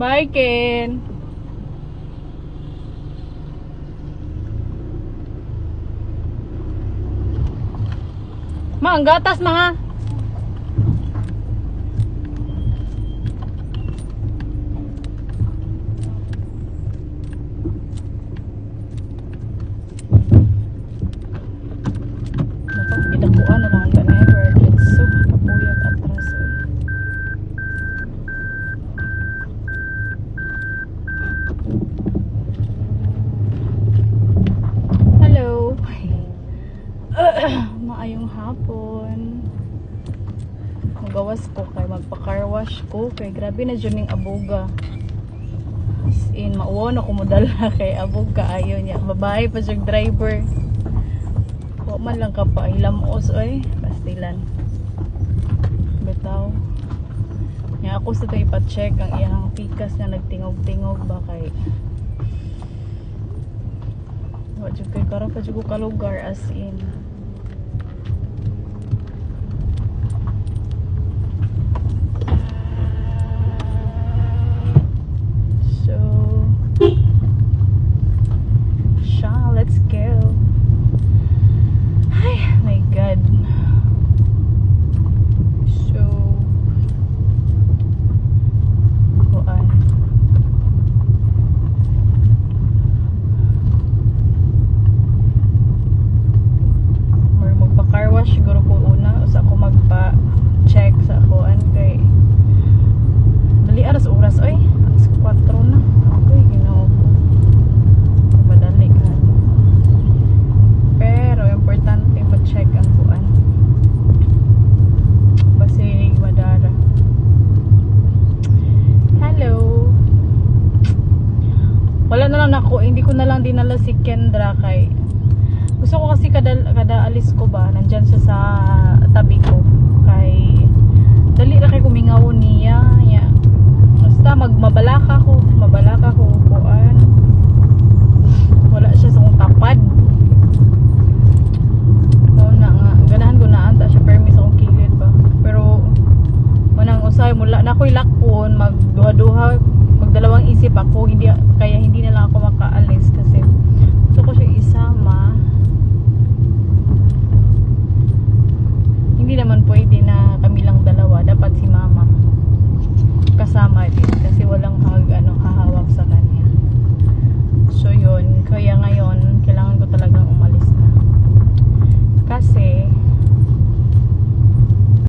Bye, Ken. Ma, ang gatas, ma. Idakuan na lang ang never. Let's so kapuyat atras. Hello. Maayong hapon. Magawas ko kay magpa-car wash ko kay grabe na dyan yung abuga. As in, mauwan ako modala kay abuga ayaw niya. Babae pa siyang driver. Huwag man lang ka pa hilamos oy. Pastilan. Bitaw. Nga ako sa ito ipacheck ang iyang pikas na nagtingog-tingog ba kay wajud kay karon pa jud ko kalugar as in. So Sha, let's go. Ay, my God. So kuan car wash siguro ko una usa ako magpa-check sa kuan kay dali oras oy alas 4 na okay Ginoo ko madali ka pero importante pa-check ang kuan basi madara. Hello, wala na lang ako, hindi ko na lang dinala si Kendra kay gusto ko kasi kada alis ko ba nandyan siya sa tabi ko kay dali ra kay kumingaw niya ya. Basta mabalaka ko kuan wala siya sa kong tapad na nga ganahan ko na anta siya permis akong kilid ba pero manang usay mula na ako'y lakpon magduha-duha magdalawang isip ako kaya hindi na lang ako makaalis kasi gusto ko siya isama. Hindi naman pwede na kami lang dalawa, dapat si mama kasama din kasi walang hahawak sa kanya. So yun, kaya ngayon